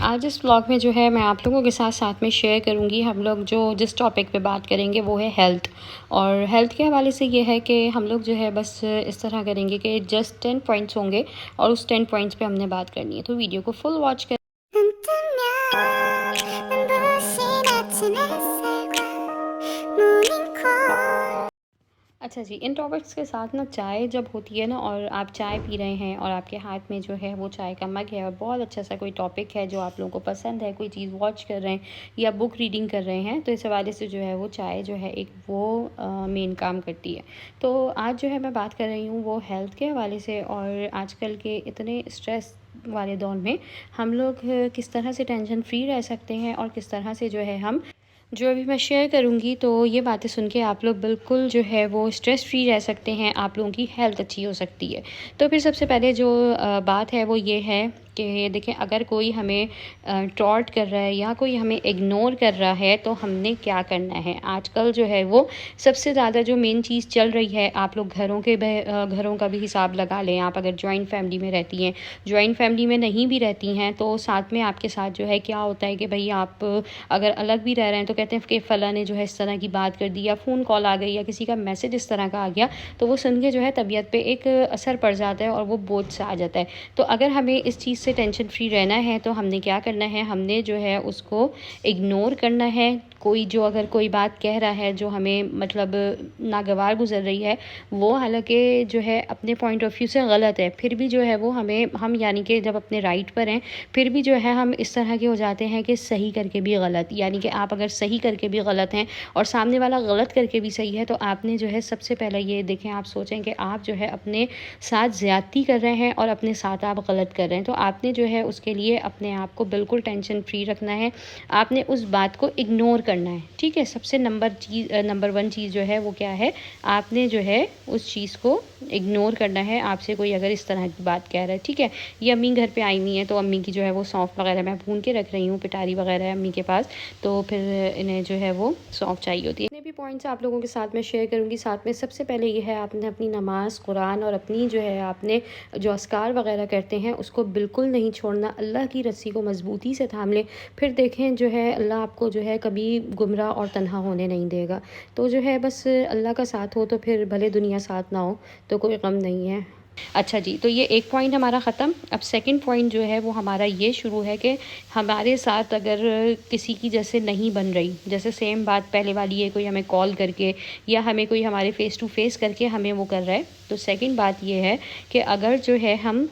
आज इस व्लॉग में जो है मैं आप लोगों के साथ साथ में शेयर करूंगी। हम लोग जो जिस टॉपिक पे बात करेंगे वो है हेल्थ। और हेल्थ के हवाले से ये है कि हम लोग जो है बस इस तरह करेंगे कि जस्ट 10 पॉइंट्स होंगे और उस 10 पॉइंट्स पे हमने बात करनी है, तो वीडियो को फुल वॉच कर। अच्छा जी, इन टॉपिक्स के साथ ना चाय जब होती है ना और आप चाय पी रहे हैं और आपके हाथ में जो है वो चाय का मग है और बहुत अच्छा सा कोई टॉपिक है जो आप लोगों को पसंद है, कोई चीज़ वॉच कर रहे हैं या बुक रीडिंग कर रहे हैं, तो इस हवाले से जो है वो चाय जो है एक वो मेन काम करती है। तो आज जो है मैं बात कर रही हूँ वो हेल्थ के हवाले से। और आजकल के इतने स्ट्रेस वाले दौर में हम लोग किस तरह से टेंशन फ्री रह सकते हैं और किस तरह से जो है हम जो अभी मैं शेयर करूँगी, तो ये बातें सुन के आप लोग बिल्कुल जो है वो स्ट्रेस फ्री रह सकते हैं, आप लोगों की हेल्थ अच्छी हो सकती है। तो फिर सबसे पहले जो बात है वो ये है कि देखें, अगर कोई हमें टॉर्ट कर रहा है या कोई हमें इग्नोर कर रहा है तो हमने क्या करना है। आजकल जो है वो सबसे ज़्यादा जो मेन चीज़ चल रही है, आप लोग घरों का भी हिसाब लगा लें। आप अगर जॉइंट फैमिली में रहती हैं, जॉइंट फैमिली में नहीं भी रहती हैं, तो साथ में आपके साथ जो है क्या होता है कि भाई आप अगर अलग भी रह रहे हैं तो कहते हैं कि फ़लाँ ने जो है इस तरह की बात कर दी या फ़ोन कॉल आ गई या किसी का मैसेज इस तरह का आ गया, तो वो सुन के जो है तबीयत पे एक असर पड़ जाता है और वो बोझ सा आ जाता है। तो अगर हमें इस चीज़ से टेंशन फ्री रहना है तो हमने क्या करना है, हमने जो है उसको इग्नोर करना है। कोई जो अगर कोई बात कह रहा है जो हमें मतलब नागवार गुजर रही है, वो हालांकि जो है अपने पॉइंट ऑफ व्यू से गलत है, फिर भी जो है वो हम यानी कि जब अपने राइट पर हैं फिर भी जो है हम इस तरह के हो जाते हैं कि सही करके भी गलत। यानी कि आप अगर सही करके भी गलत हैं और सामने वाला गलत करके भी सही है, तो आपने जो है सबसे पहले ये देखें, आप सोचें कि आप जो है अपने साथ ज़्यादती कर रहे हैं और अपने साथ आप गलत कर रहे हैं। तो आपने जो है उसके लिए अपने आप को बिल्कुल टेंशन फ्री रखना है। आपने उस बात को इग्नोर करना है, ठीक है। सबसे नंबर 1 चीज़ जो है वो क्या है, आपने जो है उस चीज़ को इग्नोर करना है। आपसे कोई अगर इस तरह की बात कह रहा है, ठीक है, ये अम्मी घर पे आई हुई हैं तो अम्मी की जो है वो सौंफ वगैरह मैं भून के रख रही हूँ, पिटारी वगैरह है अम्मी के पास, तो फिर इन्हें जो है वो सौंफ चाहिए होती है। इतने भी पॉइंट्स आप लोगों के साथ में शेयर करूँगी। साथ में सबसे पहले ये है, आपने अपनी नमाज़, कुरान और अपनी जो है आपने जो अस्कार वगैरह करते हैं उसको बिल्कुल नहीं छोड़ना। अल्लाह की रस्सी को मजबूती से थाम लें, फिर देखें जो है अल्लाह आपको जो है कभी गुमराह और तन्हा होने नहीं देगा। तो जो है बस अल्लाह का साथ हो तो फिर भले दुनिया साथ ना हो तो कोई गम नहीं है। अच्छा जी, तो ये एक पॉइंट हमारा ख़त्म। अब सेकंड पॉइंट जो है वो हमारा ये शुरू है कि हमारे साथ अगर किसी की जैसे नहीं बन रही, जैसे सेम बात पहले वाली है, कोई हमें कॉल करके या हमें कोई हमारे फ़ेस टू फ़ेस करके हमें वो कर रहा है, तो सेकंड बात ये है कि अगर जो है हम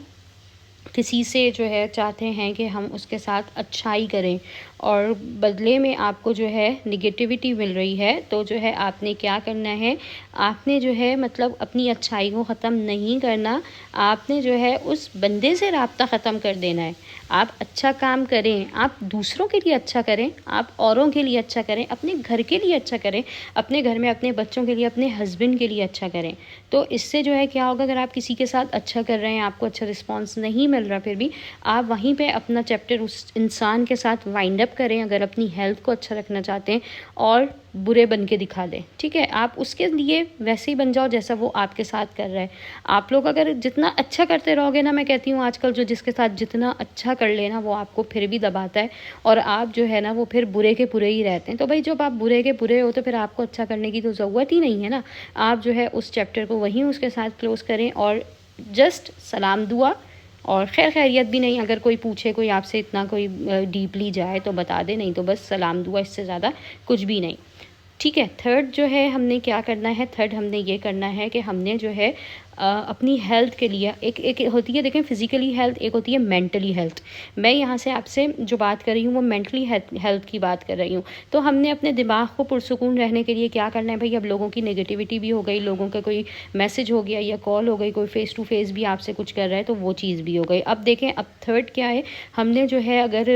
किसी से जो है चाहते हैं कि हम उसके साथ अच्छाई करें और बदले में आपको जो है निगेटिविटी मिल रही है, तो जो है आपने क्या करना है, आपने जो है मतलब अपनी अच्छाई को ख़त्म नहीं करना, आपने जो है उस बंदे से राब्ता ख़त्म कर देना है। आप अच्छा काम करें, आप दूसरों के लिए अच्छा करें, आप औरों के लिए अच्छा करें, अपने घर के लिए अच्छा करें, अपने घर में अपने बच्चों के लिए, अपने हस्बैंड के लिए अच्छा करें। तो इससे जो है क्या होगा, अगर आप किसी के साथ अच्छा कर रहे हैं, आपको अच्छा रिस्पॉन्स नहीं मिल रहा, फिर भी आप वहीं पे अपना चैप्टर उस इंसान के साथ वाइंड अप करें। अगर अपनी हेल्थ को अच्छा रखना चाहते हैं और बुरे बन के दिखा दें, ठीक है, आप उसके लिए वैसे ही बन जाओ जैसा वो आपके साथ कर रहा है। आप लोग अगर जितना अच्छा करते रहोगे ना, मैं कहती हूँ आजकल जो जिसके साथ जितना अच्छा कर लेना वो आपको फिर भी दबाता है और आप जो है ना वो फिर बुरे के बुरे ही रहते हैं। तो भाई जब आप बुरे के बुरे हो तो फिर आपको अच्छा करने की तो ज़रूरत ही नहीं है ना। आप जो है उस चैप्टर को वहीं उसके साथ क्लोज़ करें और जस्ट सलाम दुआ और खैर खैरियत भी नहीं, अगर कोई पूछे, कोई आपसे इतना कोई डीपली जाए तो बता दे, नहीं तो बस सलाम दुआ, इससे ज़्यादा कुछ भी नहीं, ठीक है। थर्ड जो है हमने क्या करना है, थर्ड हमने ये करना है कि हमने जो है अपनी हेल्थ के लिए एक एक होती है, देखें, फ़िज़िकली हेल्थ, एक होती है मेंटली हेल्थ। मैं यहाँ से आपसे जो बात कर रही हूँ वो मेंटली हेल्थ की बात कर रही हूँ। तो हमने अपने दिमाग को पुरसुकून रहने के लिए क्या करना है भाई, अब लोगों की नेगेटिविटी भी हो गई, लोगों का कोई मैसेज हो गया या कॉल हो गई, कोई फ़ेस टू फेस भी आपसे कुछ कर रहा है तो वो चीज़ भी हो गई। अब देखें, अब थर्ड क्या है, हमने जो है अगर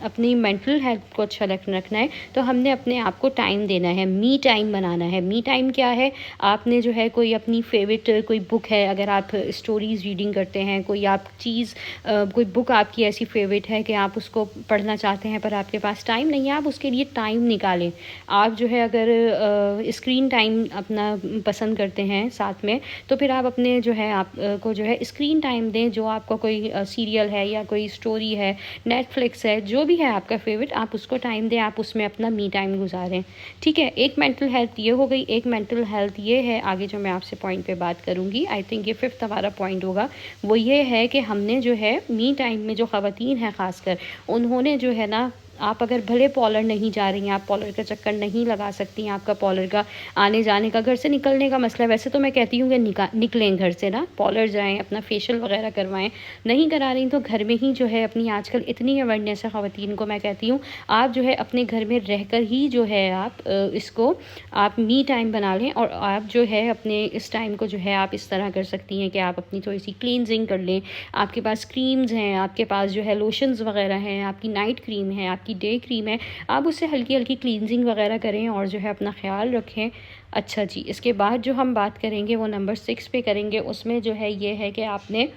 अपनी मेंटल हेल्थ को अच्छा रखना है तो हमने अपने आप को टाइम देना है, मी टाइम बनाना है। मी टाइम क्या है, आपने जो है कोई अपनी फेवरेट कोई कोई बुक है, अगर आप स्टोरीज़ रीडिंग करते हैं, कोई आप चीज़ कोई बुक आपकी ऐसी फेवरेट है कि आप उसको पढ़ना चाहते हैं पर आपके पास टाइम नहीं है, आप उसके लिए टाइम निकालें। आप जो है अगर स्क्रीन टाइम अपना पसंद करते हैं साथ में, तो फिर आप अपने जो है आप को जो है स्क्रीन टाइम दें। जो आपका कोई सीरियल है या कोई स्टोरी है, नेटफ्लिक्स है, जो भी है आपका फेवरेट, आप उसको टाइम दें, आप उसमें अपना मी टाइम गुजारें। ठीक है, एक मेंटल हेल्थ ये हो गई। एक मेंटल हेल्थ ये है आगे जो मैं आपसे पॉइंट पे बात करूँगी, आई थिंक ये 5th हमारा पॉइंट होगा, वो ये है कि हमने जो है मी टाइम में जो ख़वातीन हैं ख़ासकर, उन्होंने जो है ना, आप अगर भले पॉलर नहीं जा रही हैं, आप पॉलर का चक्कर नहीं लगा सकती हैं, आपका पॉलर का आने जाने का, घर से निकलने का मसला है, वैसे तो मैं कहती हूँ कि निकलें घर से ना, पॉलर जाएँ, अपना फेशियल वगैरह करवाएं। नहीं करा रही तो घर में ही जो है अपनी, आजकल इतनी अवेयरनेस है ख़वातीन को, मैं कहती हूँ आप जो है अपने घर में रहकर ही जो है आप इसको आप मी टाइम बना लें। और आप जो है अपने इस टाइम को जो है आप इस तरह कर सकती हैं कि आप अपनी थोड़ी सी क्लींजिंग कर लें। आपके पास क्रीम्स हैं, आपके पास जो है लोशंस वगैरह हैं, आपकी नाइट क्रीम है, आपकी डे क्रीम है, आप उससे हल्की हल्की क्लींजिंग वगैरह करें और जो है अपना ख्याल रखें। अच्छा जी, इसके बाद जो हम बात करेंगे वो नंबर 6 पे करेंगे। उसमें जो है ये है कि आपने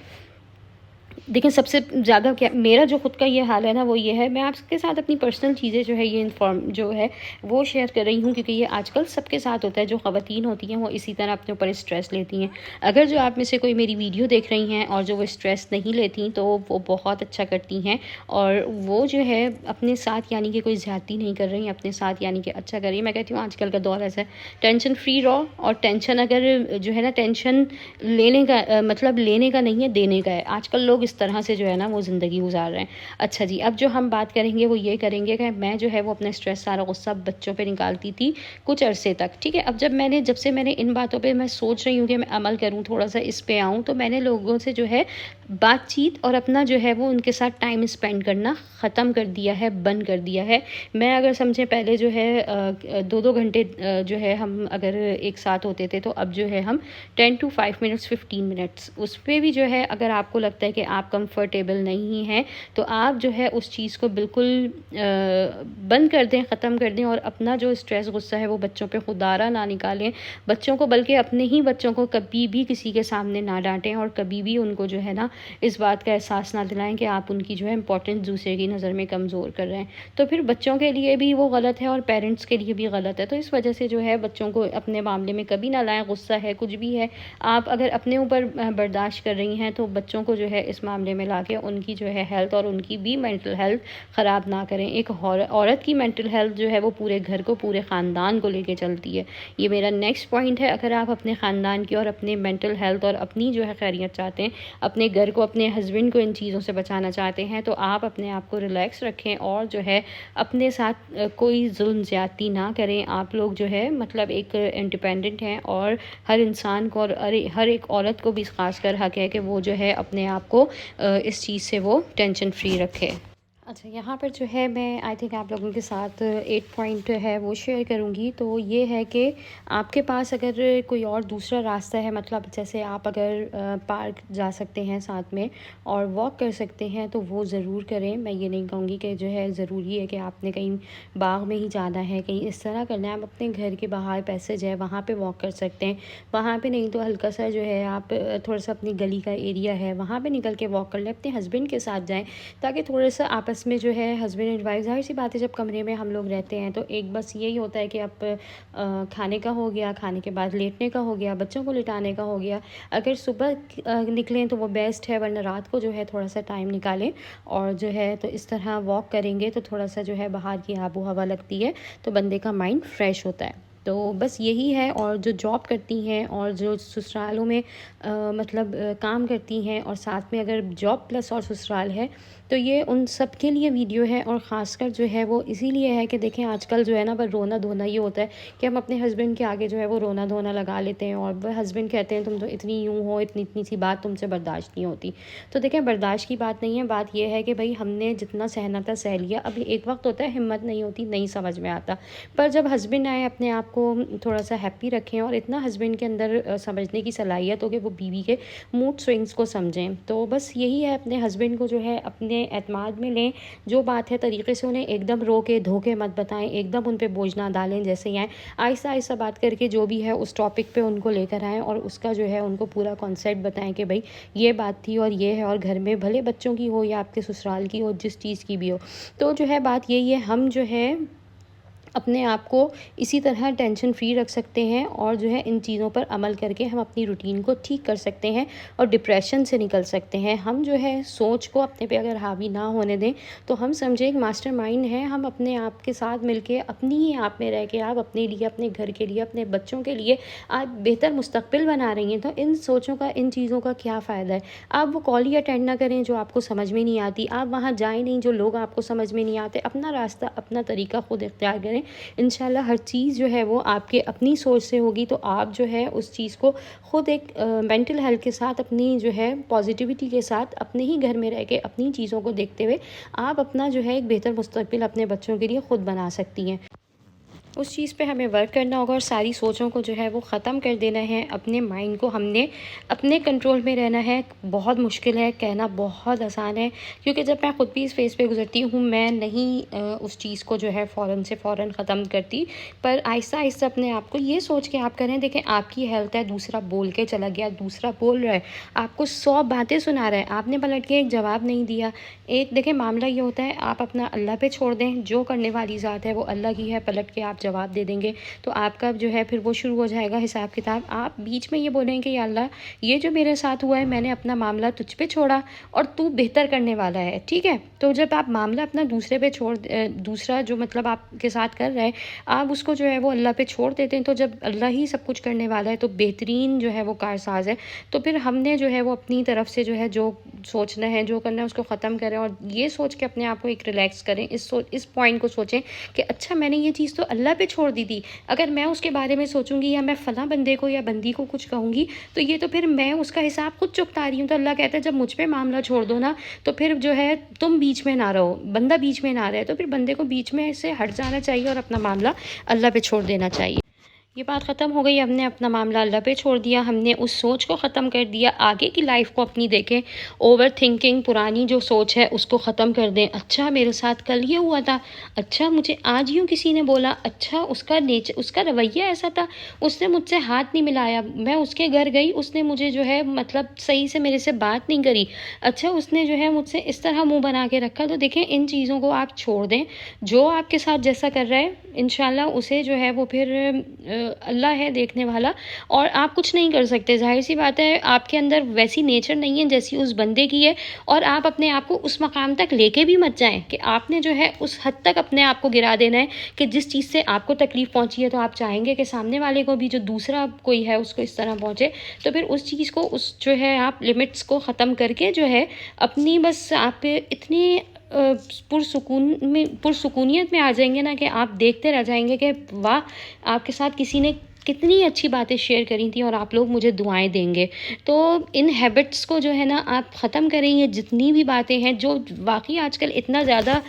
देखिए, सबसे ज़्यादा क्या मेरा जो ख़ुद का ये हाल है ना, वो ये है, मैं आपके साथ अपनी पर्सनल चीज़ें जो है ये इन्फॉर्म जो है वो शेयर कर रही हूँ, क्योंकि ये आजकल सबके साथ होता है। जो ख़वातीन होती हैं वो इसी तरह अपने ऊपर स्ट्रेस लेती हैं। अगर जो आप में से कोई मेरी वीडियो देख रही हैं और जो वो स्ट्रेस नहीं लेती, तो वो बहुत अच्छा करती हैं और वो जो है अपने साथ यानी कि कोई ज़्यादती नहीं कर रही, अपने साथ यानी कि अच्छा कर रही है। मैं कहती हूँ आजकल का दौर ऐसा है, टेंशन फ्री रहो। और टेंशन अगर जो है ना, टेंशन लेने का मतलब लेने का नहीं है, देने का है। आजकल लोग इस तरह से जो है ना वो ज़िंदगी गुजार रहे हैं। अच्छा जी, अब जो हम बात करेंगे वो ये करेंगे कि मैं जो है वो अपना स्ट्रेस, सारा गुस्सा बच्चों पे निकालती थी कुछ अरसे तक। ठीक है, अब जब से मैंने इन बातों पे मैं सोच रही हूँ कि मैं अमल करूँ, थोड़ा सा इस पे आऊँ, तो मैंने लोगों से जो है बातचीत और अपना जो है वो उनके साथ टाइम स्पेंड करना ख़त्म कर दिया है, बंद कर दिया है। मैं अगर समझें पहले जो है 2-2 घंटे जो है हम अगर एक साथ होते थे, तो अब जो है हम 10 to 5 मिनट्स 15 मिनट्स, उस पर भी जो है अगर आपको लगता है कि आप कंफर्टेबल नहीं हैं, तो आप जो है उस चीज़ को बिल्कुल बंद कर दें, ख़त्म कर दें और अपना जो स्ट्रेस गुस्सा है वो बच्चों पे खुदारा ना निकालें। बच्चों को, बल्कि अपने ही बच्चों को कभी भी किसी के सामने ना डांटें और कभी भी उनको जो है ना इस बात का एहसास ना दिलाएं कि आप उनकी जो है इंपॉर्टेंस दूसरे की नज़र में कमज़ोर कर रहे हैं। तो फिर बच्चों के लिए भी वो गलत है और पेरेंट्स के लिए भी गलत है। तो इस वजह से जो है बच्चों को अपने मामले में कभी ना लाएं। गुस्सा है, कुछ भी है, आप अगर अपने ऊपर बर्दाश्त कर रही हैं, तो बच्चों को जो है इस मामले में ला के उनकी जो है हेल्थ और उनकी भी मेंटल हेल्थ ख़राब ना करें। एक औरत की मेंटल हेल्थ जो है वो पूरे घर को, पूरे ख़ानदान को लेके चलती है। ये मेरा नेक्स्ट पॉइंट है। अगर आप अपने ख़ानदान की और अपने मेंटल हेल्थ और अपनी जो है खैरियत चाहते हैं, अपने घर को, अपने हस्बैंड को इन चीज़ों से बचाना चाहते हैं, तो आप अपने आप को रिलैक्स रखें और जो है अपने साथ कोई जुल्म ज़्यादती ना करें। आप लोग जो है मतलब एक इंडिपेंडेंट हैं और हर इंसान को और हर एक औरत को भी ख़ासकर हक़ है कि वो जो है अपने आप को इस चीज़ से वो टेंशन फ्री रखे। अच्छा, यहाँ पर जो है मैं आई थिंक आप लोगों के साथ 8 पॉइंट है वो शेयर करूँगी। तो ये है कि आपके पास अगर कोई और दूसरा रास्ता है, मतलब जैसे आप अगर पार्क जा सकते हैं साथ में और वॉक कर सकते हैं, तो वो ज़रूर करें। मैं ये नहीं कहूँगी कि जो है ज़रूरी है कि आपने कहीं बाग में ही जाना है, कहीं इस तरह करना है। आप अपने घर के बाहर पैसेज है, वहाँ पर वॉक कर सकते हैं। वहाँ पर नहीं तो हल्का सा जो है आप थोड़ा सा अपनी गली का एरिया है, वहाँ पर निकल के वॉक कर लें। अपने हस्बैंड के साथ जाएँ, ताकि थोड़ा सा आपस में जो है हस्बैंड एंड वाइफ, ज़ाहिर सी बात है जब कमरे में हम लोग रहते हैं तो एक बस यही होता है कि आप खाने का हो गया, खाने के बाद लेटने का हो गया, बच्चों को लिटाने का हो गया। अगर सुबह निकलें तो वो बेस्ट है, वरना रात को जो है थोड़ा सा टाइम निकालें और जो है तो इस तरह वॉक करेंगे तो थोड़ा सा जो है बाहर की आबो हवा लगती है, तो बंदे का माइंड फ्रेश होता है। तो बस यही है। और जो जॉब करती हैं और जो ससुरालों में मतलब काम करती हैं और साथ में अगर जॉब प्लस और ससुराल है, तो ये उन सब के लिए वीडियो है। और ख़ासकर जो है वो इसीलिए है कि देखें आजकल जो है ना, पर रोना धोना ये होता है कि हम अपने हस्बैंड के आगे जो है वो रोना धोना लगा लेते हैं और वह हस्बैंड कहते हैं तुम तो इतनी यूँ हो, इतनी इतनी सी बात तुमसे बर्दाश्त नहीं होती। तो देखें बर्दाश्त की बात नहीं है, बात यह है कि भाई हमने जितना सहना था सह लिया। अभी एक वक्त होता है हिम्मत नहीं होती, नहीं समझ में आता, पर जब हस्बैंड आए अपने आप को थोड़ा सा हैप्पी रखें और इतना हस्बैंड के अंदर समझने की सलाहियत हो कि वो बीवी के मूड स्विंग्स को समझें। तो बस यही है, अपने हस्बैंड को जो है अपने लें, एतमाद में लें, जो बात है तरीके से उन्हें एकदम रोके धोखे मत बताएं, एकदम उन पे बोझ ना डालें। जैसे यहाँ आहिस्ता आहिस्ता बात करके जो भी है उस टॉपिक पे उनको लेकर आएँ और उसका जो है उनको पूरा कॉन्सेप्ट बताएं कि भाई ये बात थी और ये है, और घर में भले बच्चों की हो या आपके ससुराल की हो, जिस चीज़ की भी हो। तो जो है बात यही है, हम जो है अपने आप को इसी तरह टेंशन फ्री रख सकते हैं और जो है इन चीज़ों पर अमल करके हम अपनी रूटीन को ठीक कर सकते हैं और डिप्रेशन से निकल सकते हैं। हम जो है सोच को अपने पे अगर हावी ना होने दें, तो हम समझे एक मास्टरमाइंड है, हम अपने आप के साथ मिलके अपनी ही आप में रह के आप अपने लिए, अपने घर के लिए, अपने बच्चों के लिए आप बेहतर मुस्तकबिल बना रही हैं। तो इन सोचों का, इन चीज़ों का क्या फ़ायदा है? आप वो कॉल ही अटेंड ना करें जो आपको समझ में नहीं आती, आप वहाँ जाएँ नहीं जो लोग आपको समझ में नहीं आते। अपना रास्ता, अपना तरीका खुद इख्तियार करें। इंशाल्लाह हर चीज़ जो है वो आपके अपनी सोच से होगी, तो आप जो है उस चीज़ को खुद एक मेंटल हेल्थ के साथ, अपनी जो है पॉजिटिविटी के साथ, अपने ही घर में रह के अपनी चीज़ों को देखते हुए आप अपना जो है एक बेहतर मुस्तकबिल अपने बच्चों के लिए खुद बना सकती हैं। उस चीज़ पे हमें वर्क करना होगा और सारी सोचों को जो है वो ख़त्म कर देना है। अपने माइंड को हमने अपने कंट्रोल में रहना है। बहुत मुश्किल है, कहना बहुत आसान है, क्योंकि जब मैं ख़ुद भी इस फेज़ पे गुज़रती हूँ, मैं नहीं उस चीज़ को जो है फ़ौरन से फ़ौरन ख़त्म करती, पर आहिस्ता आहिस्ता अपने आप को ये सोच के आप करें। देखें, आपकी हेल्थ है, दूसरा बोल के चला गया, दूसरा बोल रहा है, आपको 100 बातें सुना रहा है, आपने पलट के एक जवाब नहीं दिया। एक देखें, मामला ये होता है, आप अपना अल्लाह पे छोड़ दें, जो करने वाली ज़ात है वो अल्लाह की है, पलट के आप जवाब दे देंगे तो आपका जो है फिर वो शुरू हो जाएगा हिसाब किताब। आप बीच में ये बोलेंगे कि या अल्लाह, ये जो मेरे साथ हुआ है, मैंने अपना मामला तुझ पे छोड़ा और तू बेहतर करने वाला है, ठीक है। तो जब आप मामला अपना दूसरे पे छोड़, दूसरा जो मतलब आपके साथ कर रहा है, आप उसको जो है वो अल्लाह पे छोड़ देते हैं, तो जब अल्लाह ही सब कुछ करने वाला है तो बेहतरीन जो है वो कारसाज है। तो फिर हमने जो है वो अपनी तरफ से जो है जो सोचना है, जो करना है, उसको ख़त्म करें और ये सोच के अपने आप को एक रिलैक्स करें। इस पॉइंट को सोचें कि अच्छा, मैंने ये चीज़ तो अल्लाह पे छोड़ दी थी, अगर मैं उसके बारे में सोचूंगी या मैं फ़लाँ बंदे को या बंदी को कुछ कहूँगी तो ये तो फिर मैं उसका हिसाब खुद चुकता रही हूँ। तो अल्लाह कहता है जब मुझ पे मामला छोड़ दो ना, तो फिर जो है तुम बीच में ना रहो, बंदा बीच में ना रहे, तो फिर बंदे को बीच में से हट जाना चाहिए और अपना मामला अल्लाह पे छोड़ देना चाहिए। ये बात ख़त्म हो गई, हमने अपना मामला अल्लाह पे छोड़ दिया, हमने उस सोच को ख़त्म कर दिया। आगे की लाइफ को अपनी देखें, ओवर थिंकिंग, पुरानी जो सोच है उसको ख़त्म कर दें। अच्छा, मेरे साथ कल ये हुआ था, अच्छा मुझे आज यूँ किसी ने बोला, अच्छा उसका नेचर, उसका रवैया ऐसा था, उसने मुझसे हाथ नहीं मिलाया, मैं उसके घर गई, उसने मुझे जो है मतलब सही से मेरे से बात नहीं करी, अच्छा उसने जो है मुझसे इस तरह मुँह बना के रखा। तो देखें, इन चीज़ों को आप छोड़ दें। जो आपके साथ जैसा कर रहा है, इंशाल्लाह उसे जो है वो फिर अल्लाह है देखने वाला, और आप कुछ नहीं कर सकते। जाहिर सी बात है, आपके अंदर वैसी नेचर नहीं है जैसी उस बंदे की है, और आप अपने आप को उस मकाम तक लेके भी मत जाएं कि आपने जो है उस हद तक अपने आप को गिरा देना है कि जिस चीज़ से आपको तकलीफ़ पहुंची है तो आप चाहेंगे कि सामने वाले को भी, जो दूसरा कोई है, उसको इस तरह पहुंचे। तो फिर उस चीज़ को, उस जो है आप लिमिट्स को ख़त्म करके जो है अपनी, बस आप इतनी पुरसुकूनियत में आ जाएंगे ना कि आप देखते रह जाएंगे कि वाह, आपके साथ किसी ने कितनी अच्छी बातें शेयर करी थी और आप लोग मुझे दुआएं देंगे। तो इन हैबिट्स को जो है ना आप ख़त्म करेंगे। जितनी भी बातें हैं, जो वाकई आजकल इतना ज़्यादा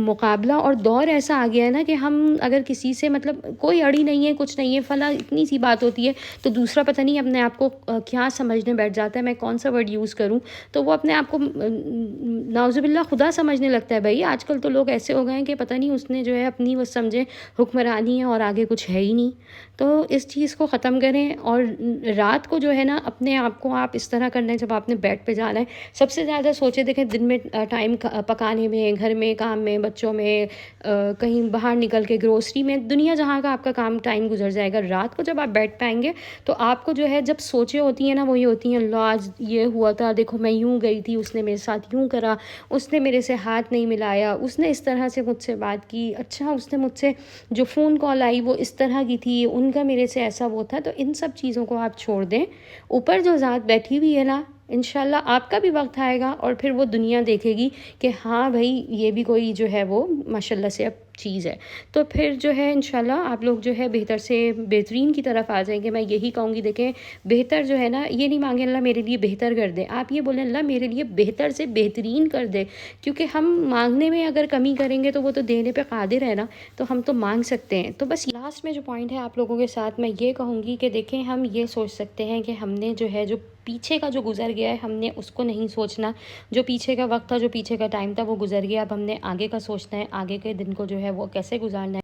मुकाबला और दौर ऐसा आ गया है ना कि हम अगर किसी से, मतलब कोई अड़ी नहीं है, कुछ नहीं है, फला इतनी सी बात होती है तो दूसरा पता नहीं अपने आप को क्या समझने बैठ जाता है, मैं कौन सा वर्ड यूज़ करूँ, तो वो अपने आप को नाउज़ुबिल्लाह खुदा समझने लगता है। भाई आजकल तो लोग ऐसे हो गए हैं कि पता नहीं उसने जो है अपनी वो समझे हुक्मरानी है और आगे कुछ है ही नहीं। तो इस चीज़ को ख़त्म करें और रात को जो है ना अपने आप को आप इस तरह करना है, जब आपने बेड पे जाना है, सबसे ज़्यादा सोचे, देखें दिन में टाइम पकाने में, घर में काम में, बच्चों में, कहीं बाहर निकल के ग्रोसरी में, दुनिया जहाँ का आपका काम टाइम गुजर जाएगा। रात को जब आप बेड पे आएंगे तो आपको जो है जब सोचें होती हैं ना, वो ये होती हैं, अल्लाह आज ये हुआ था, देखो मैं यूँ गई थी, उसने मेरे साथ यूँ करा, उसने मेरे से हाथ नहीं मिलाया, उसने इस तरह से मुझसे बात की, अच्छा उसने मुझसे जो फ़ोन कॉल आई वो इस तरह की थी, उनका मेरे से ऐसा वो था। तो इन सब चीज़ों को आप छोड़ दें। ऊपर जो ज़ात बैठी हुई है ना, इंशाल्लाह आपका भी वक्त आएगा और फिर वो दुनिया देखेगी कि हाँ भाई, ये भी कोई जो है वो माशाल्लाह से अब चीज़ है। तो फिर जो है इंशाल्लाह आप लोग जो है बेहतर से बेहतरीन की तरफ आ जाएंगे। मैं यही कहूँगी, देखें बेहतर जो है ना, ये नहीं मांगे अल्लाह मेरे लिए बेहतर कर दे, आप ये बोलें अल्लाह मेरे लिए बेहतर से बेहतरीन कर दे, क्योंकि हम मांगने में अगर कमी करेंगे तो वो तो देने पे कादिर है ना, तो हम तो मांग सकते हैं। तो बस लास्ट में जो पॉइंट है आप लोगों के साथ मैं ये कहूँगी कि देखें हम ये सोच सकते हैं कि हमने जो है जो पीछे का जो गुजर गया है हमने उसको नहीं सोचना, जो पीछे का वक्त था, जो पीछे का टाइम था वो गुजर गया, अब हमने आगे का सोचना है, आगे के दिन को जो है वो कैसे गुजारना है।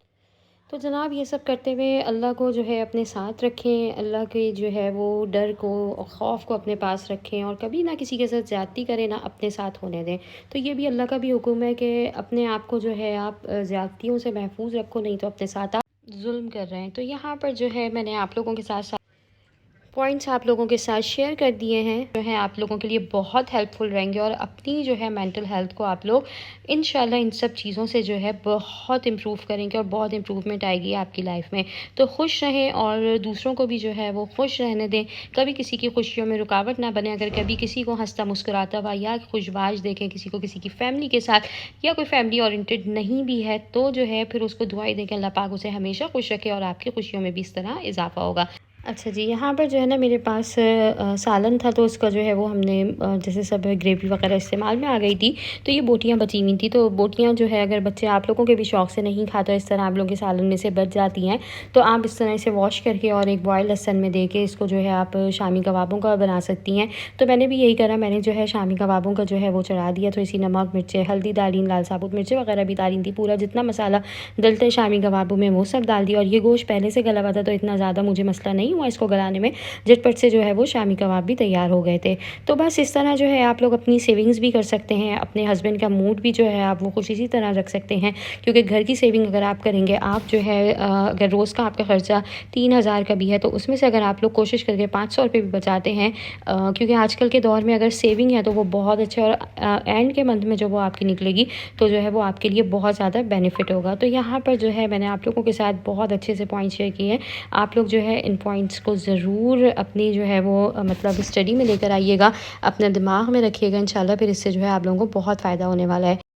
तो जनाब ये सब करते हुए अल्लाह को जो है अपने साथ रखें, अल्लाह के जो है वो डर को और ख़ौफ को अपने पास रखें, और कभी ना किसी के साथ ज़्यादती करें, ना अपने साथ होने दें। तो ये भी अल्लाह का भी हुक्म है कि अपने आप को जो है आप ज़्यादतियों से महफूज रखो, नहीं तो अपने साथ आप जुल्म कर रहे हैं। तो यहाँ पर जो है मैंने आप लोगों के साथ पॉइंट्स आप लोगों के साथ शेयर कर दिए हैं, जो है आप लोगों के लिए बहुत हेल्पफुल रहेंगे, और अपनी जो है मेंटल हेल्थ को आप लोग इंशाल्लाह इन सब चीज़ों से जो है बहुत इम्प्रूव करेंगे और बहुत इम्प्रूवमेंट आएगी आपकी लाइफ में। तो खुश रहें और दूसरों को भी जो है वो खुश रहने दें, कभी किसी की खुशियों में रुकावट ना बने। अगर कभी किसी को हंसता मुस्कुराता हुआ या खुशबाश देखें किसी को, किसी की फैमिली के साथ, या कोई फैमिली ओरिएंटेड नहीं भी है, तो जो है फिर उसको दुआई दें कि अल्लाह पाक उसे हमेशा खुश रखे और आपकी खुशियों में भी इस तरह इजाफा होगा। अच्छा जी, यहाँ पर जो है ना मेरे पास सालन था, तो उसका जो है वो हमने जैसे सब ग्रेवी वगैरह इस्तेमाल में आ गई थी, तो ये बोटियाँ बची हुई थी। तो बोटियाँ जो है अगर बच्चे आप लोगों के भी शौक़ से नहीं खाते, इस तरह आप लोगों के सालन में से बच जाती हैं, तो आप इस तरह इसे वॉश करके और एक बॉयल लहसन में दे के इसको जो है आप शामी कबाबों का बना सकती हैं। तो मैंने भी यही करा, मैंने जो है शामी कबाबों का जो है वो चढ़ा दिया। तो इसी नमक, मिर्चें, हल्दी डाली, लाल साबुत मिर्चें वगैरह भी डाली थी, पूरा जितना मसाला डलता है शामी कबाबों में वो सब डाल दिया। और ये गोश्त पहले से गला हुआ था, तो इतना ज़्यादा मुझे मसला नहीं हुआ इसको गलाने में, झटपट से जो है वो शामी कबाब भी तैयार हो गए थे। तो बस इस तरह जो है आप लोग अपनी सेविंग्स भी कर सकते हैं, अपने हस्बैंड का मूड भी जो है आप वो कुछ इसी तरह रख सकते हैं, क्योंकि घर की सेविंग अगर आप करेंगे, आप जो है अगर रोज़ का आपका खर्चा 3000 का भी है, तो उसमें से अगर आप लोग कोशिश करके 500 रुपये भी बचाते हैं, क्योंकि आजकल के दौर में अगर सेविंग है तो वो बहुत अच्छा, और एंड के मंथ में जो वो आपकी निकलेगी तो जो है वो आपके लिए बहुत ज़्यादा बेनिफिट होगा। तो यहाँ पर जो है मैंने आप लोगों के साथ बहुत अच्छे से पॉइंट शेयर किए हैं। आप लोग जो है इन पॉइंट्स को ज़रूर अपनी जो है वो मतलब स्टडी में लेकर आइएगा, अपने दिमाग में रखिएगा, इंशाल्लाह फिर इससे जो है आप लोगों को बहुत फ़ायदा होने वाला है।